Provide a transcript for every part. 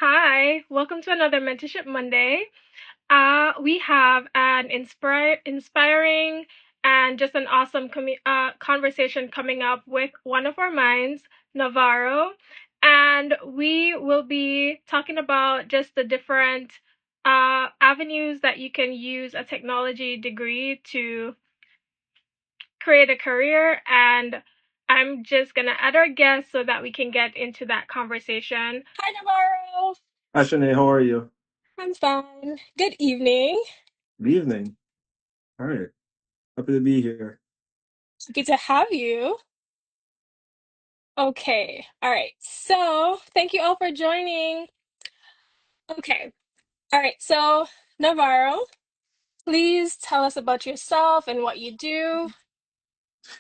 Hi, welcome to another Mentorship Monday. We have an inspiring and just an awesome conversation coming up with one of our minds, Novaro, and we will be talking about just the different avenues that you can use a technology degree to create a career. And I'm just gonna add our guests so that we can get into that conversation. Hi, Novaro. Hi, Shanae, how are you? I'm fine. Good evening. Good evening. All right. Happy to be here. Good to have you. Okay. All right. So, thank you all for joining. Okay. All right. So, Navarro, please tell us about yourself and what you do.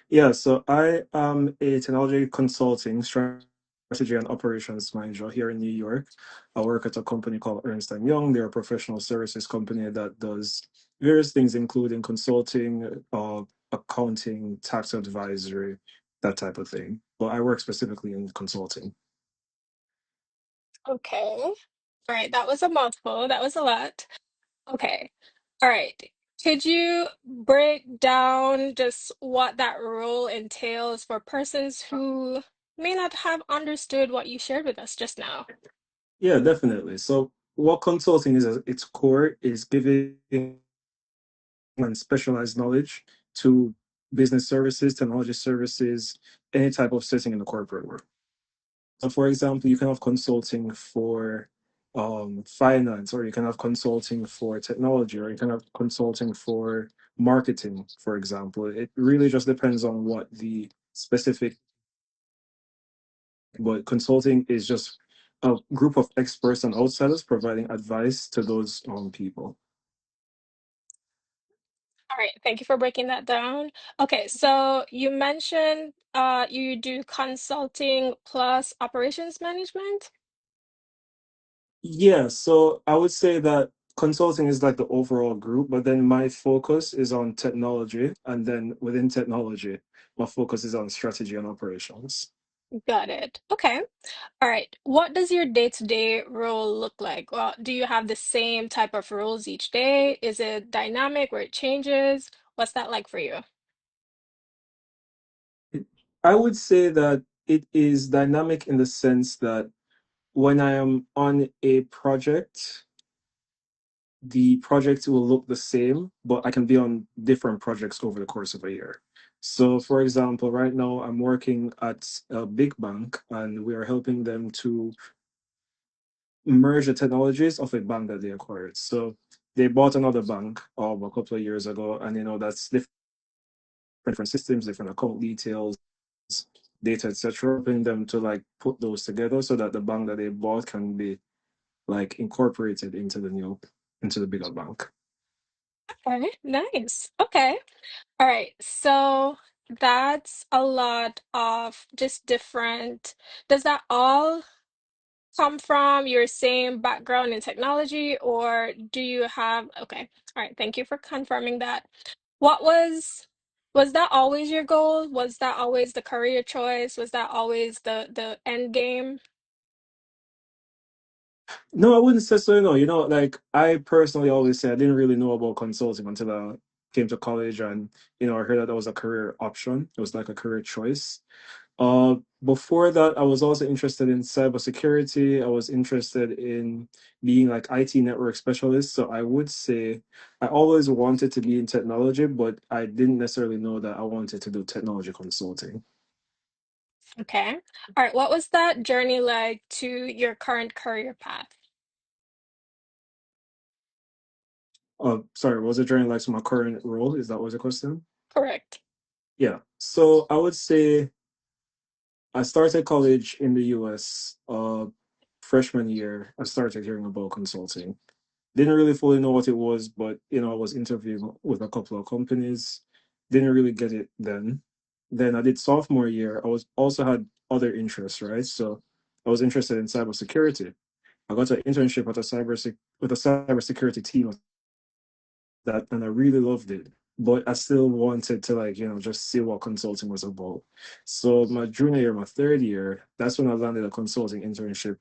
Yeah, so I am a technology consulting strategy and operations manager here in New York. I work at a company called Ernst Young. They're a professional services company that does various things, including consulting, accounting, tax advisory, that type of thing. But I work specifically in consulting. Okay. All right. That was a mouthful. That was a lot. Okay. All right. Could you break down just what that role entails for persons who may not have understood what you shared with us just now? Yeah, definitely. So what consulting is at its core is giving and specialized knowledge to business services, technology services, any type of setting in the corporate world. So, for example, you can have consulting for finance, or you can have consulting for technology, or you can have consulting for marketing, for example. It really just depends on what the specific, but consulting is just a group of experts and outsiders providing advice to those people. All right, thank you for breaking that down. Okay, so you mentioned you do consulting plus operations management. Yeah, so I would say that consulting is like the overall group, but then my focus is on technology, and then within technology, my focus is on strategy and operations. Got it. Okay. All right. What does your day-to-day role look like? Well, do you have the same type of roles each day? Is it dynamic where it changes? What's that like for you? I would say that it is dynamic in the sense that when I am on a project, the project will look the same, but I can be on different projects over the course of a year. So, for example, right now I'm working at a big bank and we are helping them to merge the technologies of a bank that they acquired. So they bought another bank a couple of years ago, and that's different systems, different account details, data, etc. Helping them to like put those together so that the bank that they bought can be like incorporated into the bigger bank. Okay, nice. Okay. All right. So that's a lot of just different. Does that all come from your same background in technology, or do you have, okay, all right, thank you for confirming that. What was that always your goal? Was that always the career choice? Was that always the end game? No, I wouldn't say so. Like I personally always say I didn't really know about consulting until I came to college, and I heard that was a career option. It was like a career choice. Uh, Before that, I was also interested in cybersecurity. I was interested in being like IT network specialist. So I would say I always wanted to be in technology, but I didn't necessarily know that I wanted to do technology consulting. Okay. All right, what was that journey like to your current career path? Sorry, was it during like my current role? Is that was the question? Correct. Yeah. So I would say I started college in the US, freshman year. I started hearing about consulting. Didn't really fully know what it was, but I was interviewing with a couple of companies. Didn't really get it then. Then I did sophomore year. I was also had other interests, right? So I was interested in cybersecurity. I got an internship with a cybersecurity team that, and I really loved it. but I still wanted to like, just see what consulting was about. So my junior year, my third year, that's when I landed a consulting internship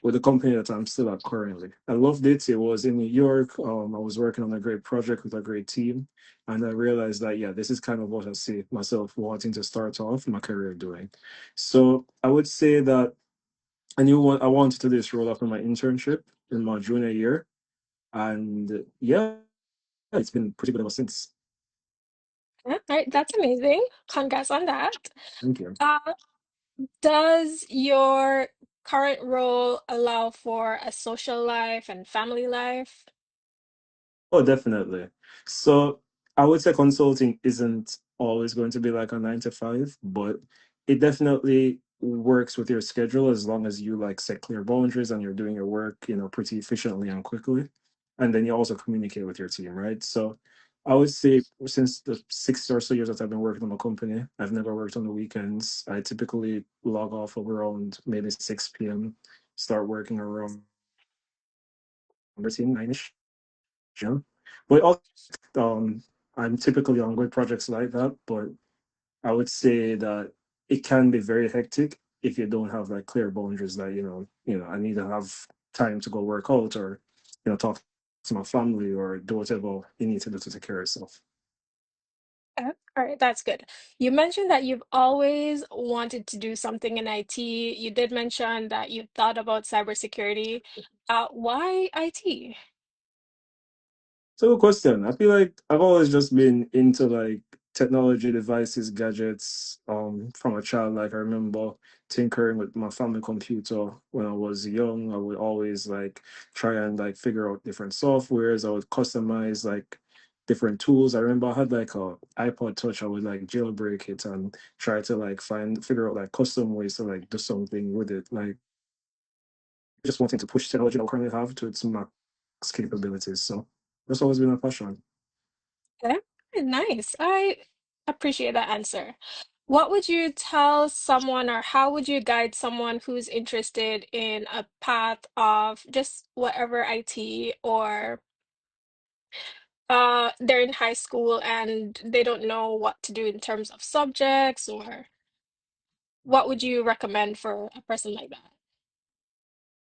with the company that I'm still at currently. I loved it. It was in New York. I was working on a great project with a great team. And I realized that, yeah, this is kind of what I see myself wanting to start off my career doing. So I would say that I wanted to do this role after my internship in my junior year. And yeah, it's been pretty good ever since. Yeah, right, that's amazing. Congrats on that. Thank you. Uh, does your current role allow for a social life and family life? Oh, definitely. So I would say consulting isn't always going to be like a 9 to 5, but it definitely works with your schedule as long as you like set clear boundaries and you're doing your work, pretty efficiently and quickly. And then you also communicate with your team, right? So I would say since the 6 or so years that I've been working on my company, I've never worked on the weekends. I typically log off of around maybe 6 p.m., start working around 9ish. Yeah. But also um I'm typically on good projects like that, but I would say that it can be very hectic if you don't have like clear boundaries that, I need to have time to go work out or, talk to my family or do whatever you need to do to take care of yourself. All right, that's good. You mentioned that you've always wanted to do something in IT. You did mention that you thought about cybersecurity. Why IT? So good question. I feel like I've always just been into like technology devices, gadgets, from a child. Like I remember tinkering with my family computer when I was young. I would always like try and like figure out different softwares. I would customize like different tools. I remember I had like a iPod Touch. I would like jailbreak it and try to like figure out like custom ways to like do something with it. Like just wanting to push technology that I currently have to its max capabilities. So that's always been a passion. Okay, nice. I appreciate that answer. What would you tell someone, or how would you guide someone who's interested in a path of just whatever IT, or they're in high school and they don't know what to do in terms of subjects, or what would you recommend for a person like that?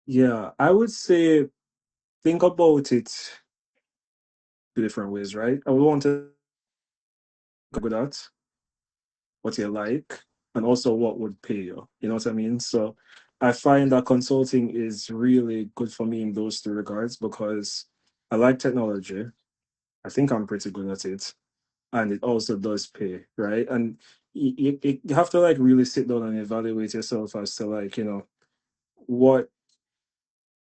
Yeah, I would say think about it two different ways, right? I would want to go good at what you like and also what would pay you. You know what I mean? So I find that consulting is really good for me in those two regards because I like technology. I think I'm pretty good at it. And it also does pay, right? And you have to like really sit down and evaluate yourself as to like, what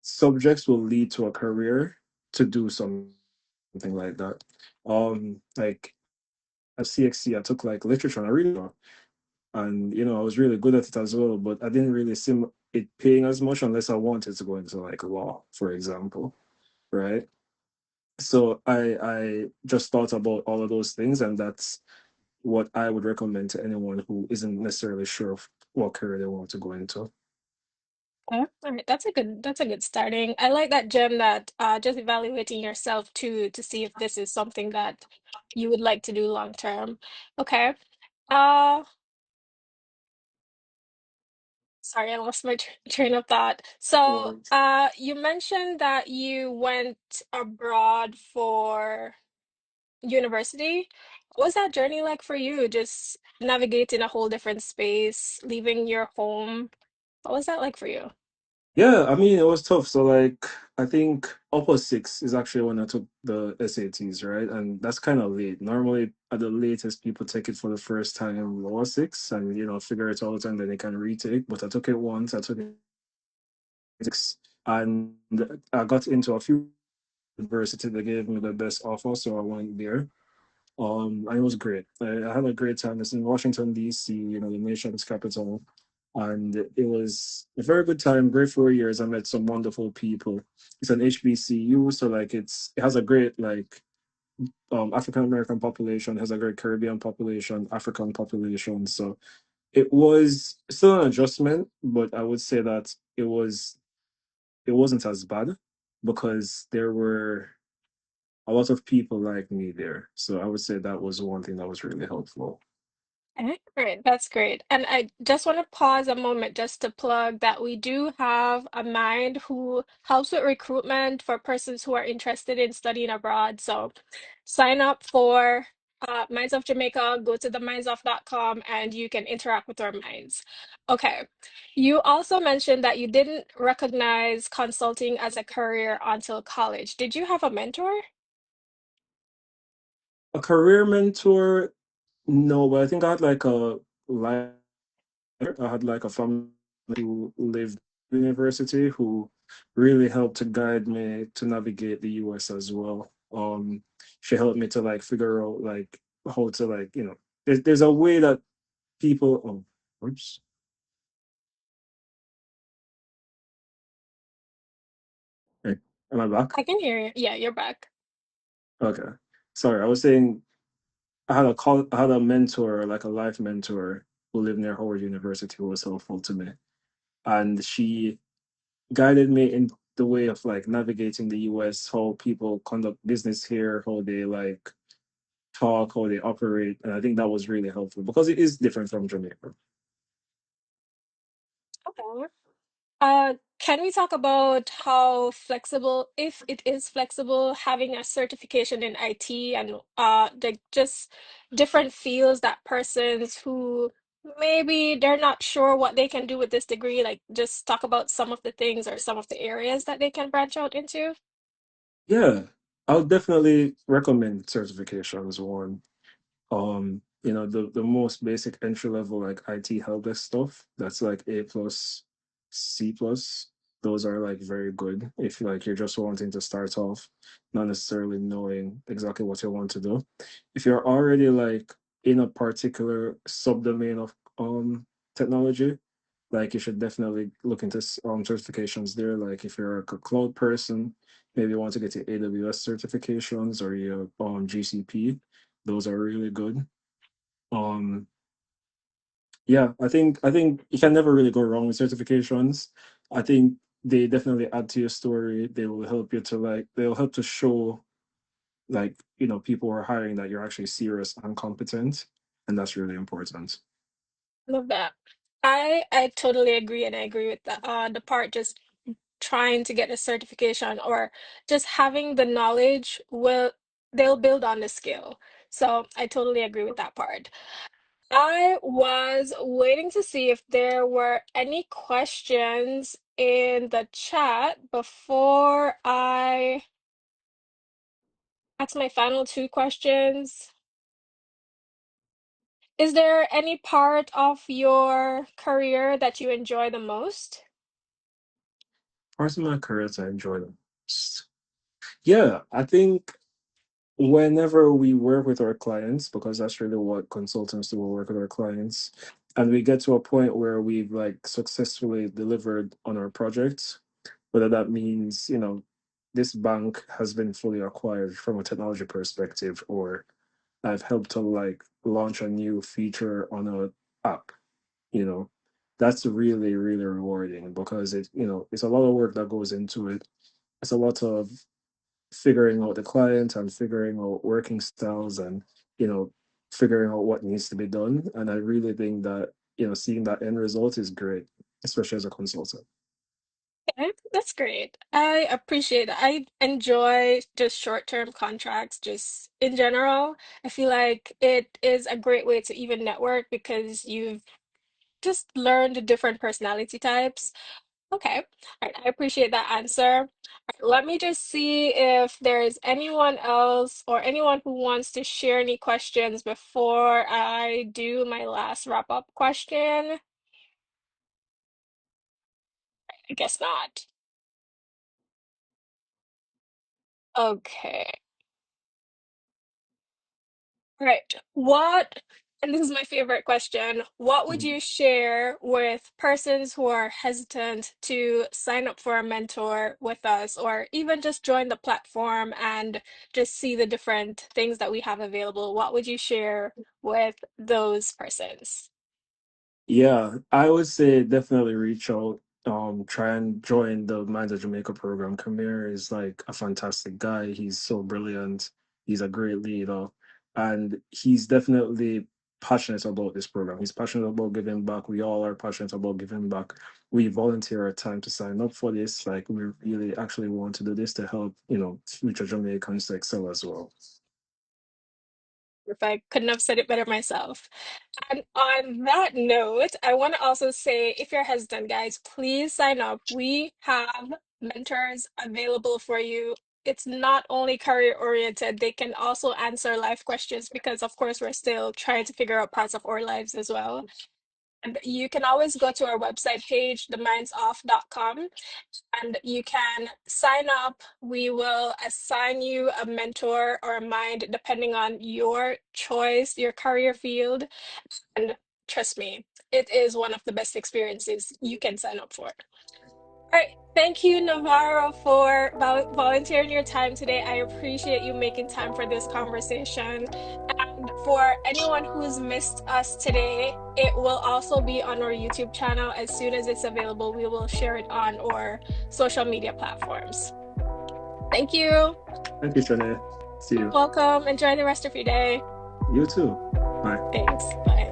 subjects will lead to a career to do something like that. Like at CXC, I took like literature and I really and I was really good at it as well, but I didn't really see it paying as much unless I wanted to go into like law, for example, right? So I just thought about all of those things, and that's what I would recommend to anyone who isn't necessarily sure of what career they want to go into. Okay. All right, that's a good starting. I like that, Jem, that just evaluating yourself too to see if this is something that you would like to do long term. Okay. Uh, Sorry, I lost my train of thought. So, Or you mentioned that you went abroad for university. What was that journey like for you? Just navigating a whole different space, leaving your home. What was that like for you? yeah, I mean, it was tough. So, like, I think upper six is actually when I took the SATs, right? And that's kind of late. Normally, at the latest, people take it for the first time in lower six and, figure it out and then they can retake. But I took it once, I took it six, and I got into a few universities that gave me the best offer. So I went there. And it was great. I had a great time. It's in Washington, D.C., the nation's capital. And it was a very good time, great 4 years. I met some wonderful people. It's an HBCU, so like it has a great like African American population, has a great Caribbean population, African population. So it was still an adjustment, but I would say that it wasn't as bad because there were a lot of people like me there. So I would say that was one thing that was really helpful. Okay, great. That's great. And I just want to pause a moment just to plug that we do have a Mind who helps with recruitment for persons who are interested in studying abroad. So sign up for Minds of Jamaica, go to themindsof.com and you can interact with our minds. Okay. You also mentioned that you didn't recognize consulting as a career until college. Did you have a mentor? A career mentor, no, but I think I had like a life. I had like a family who lived in university who really helped to guide me to navigate the US as well. She helped me to like figure out like how to like, there's a way that people oops. Hey, am I back? I can hear you. Yeah, you're back. Okay. Sorry, I was saying I had a mentor, like a life mentor who lived near Howard University who was helpful to me. And she guided me in the way of like navigating the US, how people conduct business here, how they like talk, how they operate. And I think that was really helpful because it is different from Jamaica. Okay. Can we talk about how flexible, if it is flexible, having a certification in IT and the just different fields that persons who maybe they're not sure what they can do with this degree, like just talk about some of the things or some of the areas that they can branch out into? Yeah, I would definitely recommend certifications. One, the most basic entry level like IT help desk stuff. That's like A plus, C plus. Those are like very good if like you're just wanting to start off, not necessarily knowing exactly what you want to do. If you're already like in a particular subdomain of technology, like you should definitely look into certifications there. Like if you're a cloud person, maybe you want to get your AWS certifications or your GCP. Those are really good. Um, yeah, I think you can never really go wrong with certifications. I think they definitely add to your story. They will help you to like they'll help to show like people are hiring that you're actually serious and competent, and that's really important. Love that. I totally agree, and I agree with the part just trying to get a certification or just having the knowledge will they'll build on the skill. So I totally agree with that part. I was waiting to see if there were any questions in the chat before I ask my final two questions. Is there any part of your career that you enjoy the most? Parts of my career I enjoy the most. Yeah, I think whenever we work with our clients, because that's really what consultants do, we work with our clients, and we get to a point where we've like successfully delivered on our projects, whether that means, this bank has been fully acquired from a technology perspective, or I've helped to like launch a new feature on a app, you know, that's really, really rewarding because it's a lot of work that goes into it. It's a lot of figuring out the client and figuring out working styles and you know figuring out what needs to be done, and I really think that seeing that end result is great, especially as a consultant. Okay, that's great. I appreciate it. I enjoy just short-term contracts, just in general. I feel like it is a great way to even network because you've just learned the different personality types. Okay. All right. I appreciate that answer. All right, let me just see if there is anyone else or anyone who wants to share any questions before I do my last wrap-up question. I guess not. Okay. Right. And this is my favorite question, what would Mhm. you share with persons who are hesitant to sign up for a mentor with us or even just join the platform and just see the different things that we have available? What would you share with those persons? Yeah, I would say definitely reach out. try and join the Minds of Jamaica program. Kamir is like a fantastic guy. He's so brilliant. He's a great leader, and he's definitely passionate about this program. He's passionate about giving back. We all are passionate about giving back. We volunteer our time to sign up for this. Like we really actually want to do this to help, future Jamaicans to excel as well. If I couldn't have said it better myself. And on that note, I want to also say if you're hesitant, guys, please sign up. We have mentors available for you. It's not only career oriented, they can also answer life questions because, of course, we're still trying to figure out parts of our lives as well. And you can always go to our website page, themindsOff.com, and you can sign up. We will assign you a mentor or a mind depending on your choice, your career field. And trust me, it is one of the best experiences you can sign up for. All right. Thank you, Navarro, for volunteering your time today. I appreciate you making time for this conversation. And for anyone who's missed us today, it will also be on our YouTube channel. As soon as it's available, we will share it on our social media platforms. Thank you. Thank you, Shanae. See you. Welcome. Enjoy the rest of your day. You too. Bye. Thanks. Bye.